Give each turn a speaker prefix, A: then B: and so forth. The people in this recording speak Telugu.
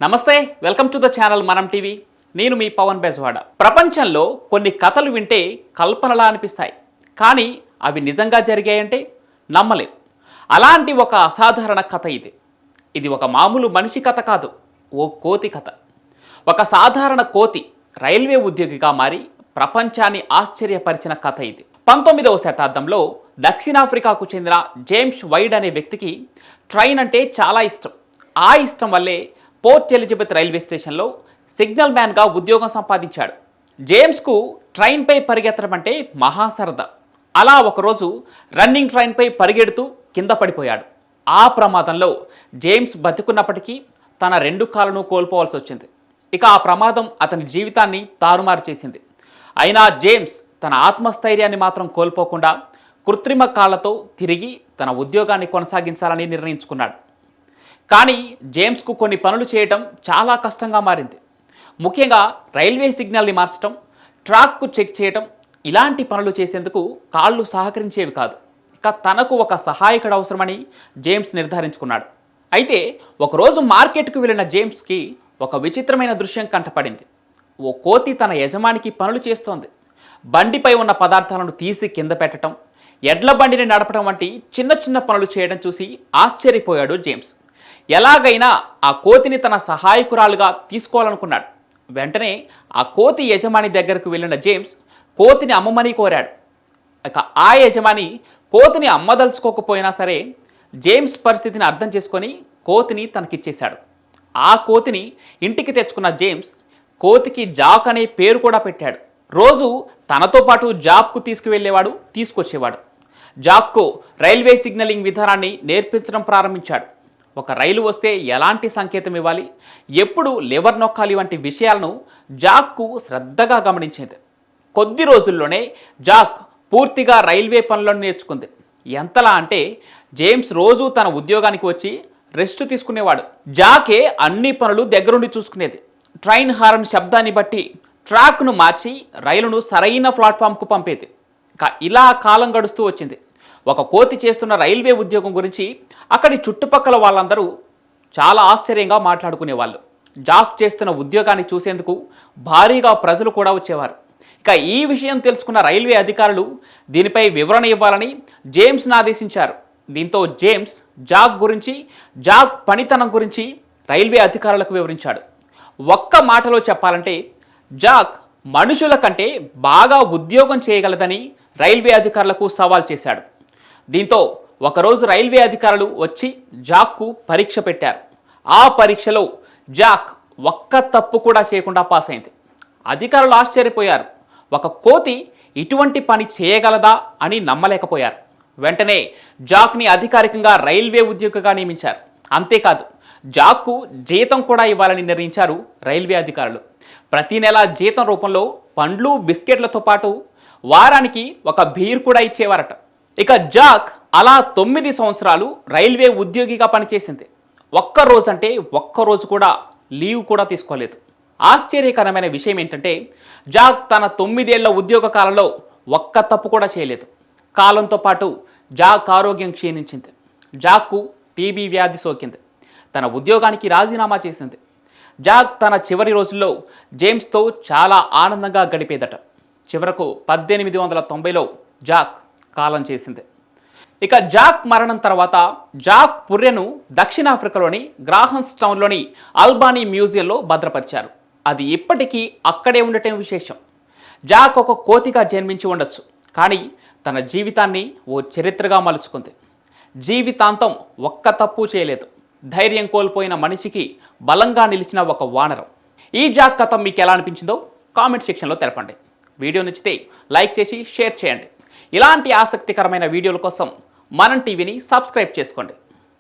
A: నమస్తే, వెల్కమ్ టు ద ఛానల్ మనం టీవీ. నేను మీ పవన్ బెజవాడ. ప్రపంచంలో కొన్ని కథలు వింటే కల్పనలా అనిపిస్తాయి, కానీ అవి నిజంగా జరిగాయంటే నమ్మలేం. అలాంటి ఒక అసాధారణ కథ ఇది. ఇది ఒక మామూలు మనిషి కథ కాదు, ఓ కోతి కథ. ఒక సాధారణ కోతి రైల్వే ఉద్యోగిగా మారి ప్రపంచాన్ని ఆశ్చర్యపరిచిన కథ ఇది. 19వ శతాబ్దంలో దక్షిణాఫ్రికాకు చెందిన జేమ్స్ వైడ్ అనే వ్యక్తికి ట్రైన్ అంటే చాలా ఇష్టం. ఆ ఇష్టం వల్లే పోర్ట్ ఎలిజబెత్ రైల్వే స్టేషన్లో సిగ్నల్ మ్యాన్గా ఉద్యోగం సంపాదించాడు. జేమ్స్కు ట్రైన్పై పరిగెత్తడం అంటే మహాసరదా. అలా ఒకరోజు రన్నింగ్ ట్రైన్పై పరిగెడుతూ కింద పడిపోయాడు. ఆ ప్రమాదంలో జేమ్స్ బతికున్నప్పటికీ తన 2 కాళ్ళను కోల్పోవాల్సి వచ్చింది. ఇక ఆ ప్రమాదం అతని జీవితాన్ని తారుమారు చేసింది. అయినా జేమ్స్ తన ఆత్మస్థైర్యాన్ని మాత్రం కోల్పోకుండా కృత్రిమ కాళ్లతో తిరిగి తన ఉద్యోగాన్ని కొనసాగించాలని నిర్ణయించుకున్నాడు. కానీ జేమ్స్కు కొన్ని పనులు చేయటం చాలా కష్టంగా మారింది. ముఖ్యంగా రైల్వే సిగ్నల్ని మార్చడం, ట్రాక్కు చెక్ చేయటం, ఇలాంటి పనులు చేసేందుకు కాళ్ళు సహకరించేవి కాదు. ఇక తనకు ఒక సహాయకుడు అవసరమని జేమ్స్ నిర్ధారించుకున్నాడు. అయితే ఒకరోజు మార్కెట్కు వెళ్ళిన జేమ్స్కి ఒక విచిత్రమైన దృశ్యం కంటపడింది. ఓ కోతి తన యజమానికి పనులు చేస్తోంది. బండిపై ఉన్న పదార్థాలను తీసి కింద పెట్టడం, ఎడ్ల బండిని నడపడం వంటి చిన్న చిన్న పనులు చేయడం చూసి ఆశ్చర్యపోయాడు జేమ్స్. ఎలాగైనా ఆ కోతిని తన సహాయకురాలుగా తీసుకోవాలనుకున్నాడు. వెంటనే ఆ కోతి యజమాని దగ్గరకు వెళ్ళిన జేమ్స్ కోతిని అమ్మమని కోరాడు. ఇక ఆ యజమాని కోతిని అమ్మదలుచుకోకపోయినా సరే జేమ్స్ పరిస్థితిని అర్థం చేసుకొని కోతిని తనకిచ్చేశాడు. ఆ కోతిని ఇంటికి తెచ్చుకున్న జేమ్స్ కోతికి జాక్ అనే పేరు కూడా పెట్టాడు. రోజు తనతో పాటు జాబ్కు తీసుకువెళ్ళేవాడు, తీసుకొచ్చేవాడు. జాక్కు రైల్వే సిగ్నలింగ్ విధానాన్ని నేర్పించడం ప్రారంభించాడు. ఒక రైలు వస్తే ఎలాంటి సంకేతం ఇవ్వాలి, ఎప్పుడు లివర్ నొక్కాలి వంటి విషయాలను జాక్కు శ్రద్ధగా గమనించింది. కొద్ది రోజుల్లోనే జాక్ పూర్తిగా రైల్వే పనులను నేర్చుకుంది. ఎంతలా అంటే జేమ్స్ రోజు తన ఉద్యోగానికి వచ్చి రెస్ట్ తీసుకునేవాడు. జాకే అన్ని పనులు దగ్గరుండి చూసుకునేది. ట్రైన్ హారన్ శబ్దాన్ని బట్టి ట్రాక్ను మార్చి రైలును సరైన ప్లాట్ఫామ్కు పంపేది. ఇలా కాలం గడుస్తూ వచ్చింది. ఒక కోతి చేస్తున్న రైల్వే ఉద్యోగం గురించి అక్కడి చుట్టుపక్కల వాళ్ళందరూ చాలా ఆశ్చర్యంగా మాట్లాడుకునేవాళ్ళు. జాక్ చేస్తున్న ఉద్యోగాన్ని చూసేందుకు భారీగా ప్రజలు కూడా వచ్చేవారు. ఇక ఈ విషయం తెలుసుకున్న రైల్వే అధికారులు దీనిపై వివరణ ఇవ్వాలని జేమ్స్ను ఆదేశించారు. దీంతో జేమ్స్ జాక్ గురించి, జాక్ పనితనం గురించి రైల్వే అధికారులకు వివరించాడు. ఒక్క మాటలో చెప్పాలంటే జాక్ మనుషుల కంటే బాగా ఉద్యోగం చేయగలదని రైల్వే అధికారులకు సవాల్ చేశాడు. దీంతో ఒకరోజు రైల్వే అధికారులు వచ్చి జాక్కు పరీక్ష పెట్టారు. ఆ పరీక్షలో జాక్ ఒక్క తప్పు కూడా చేయకుండా పాస్ అయింది. అధికారులు ఆశ్చర్యపోయారు. ఒక కోతి ఇటువంటి పని చేయగలదా అని నమ్మలేకపోయారు. వెంటనే జాక్ని అధికారికంగా రైల్వే ఉద్యోగిగా నియమించారు. అంతేకాదు జాక్కు జీతం కూడా ఇవ్వాలని నిర్ణయించారు రైల్వే అధికారులు. ప్రతి నెల జీతం రూపంలో పండ్లు, బిస్కెట్లతో పాటు వారానికి ఒక బీర్ కూడా ఇచ్చేవారట. ఇక జాక్ అలా 9 సంవత్సరాలు రైల్వే ఉద్యోగిగా పనిచేసింది. ఒక్కరోజు కూడా లీవ్ కూడా తీసుకోలేదు. ఆశ్చర్యకరమైన విషయం ఏంటంటే జాక్ తన 9 ఏళ్ల ఉద్యోగ కాలంలో ఒక్క తప్పు కూడా చేయలేదు. కాలంతో పాటు జాక్ ఆరోగ్యం క్షీణించింది. జాక్కు టీబీ వ్యాధి సోకింది. తన ఉద్యోగానికి రాజీనామా చేసింది. జాక్ తన చివరి రోజుల్లో జేమ్స్తో చాలా ఆనందంగా గడిపేదట. చివరకు 1890లో జాక్ కాలం చేసింది. ఇక జాక్ మరణం తర్వాత జాక్ పుర్రెను దక్షిణాఫ్రికాలోని గ్రాహన్స్ టౌన్లోని అల్బానీ మ్యూజియంలో భద్రపరిచారు. అది ఇప్పటికీ అక్కడే ఉండటం విశేషం. జాక్ ఒక కోతిగా జన్మించి ఉండొచ్చు, కానీ తన జీవితాన్ని ఓ చరిత్రగా మలుచుకుంది. జీవితాంతం ఒక్క తప్పు చేయలేదు. ధైర్యం కోల్పోయిన మనిషికి బలంగా నిలిచిన ఒక వానరం. ఈ జాక్ కథ మీకు ఎలా అనిపించిందో కామెంట్ సెక్షన్లో తెలపండి. వీడియో నచ్చితే లైక్ చేసి షేర్ చేయండి. ఇలాంటి ఆసక్తికరమైన వీడియోల కోసం మనం టీవీని సబ్స్క్రైబ్ చేసుకోండి.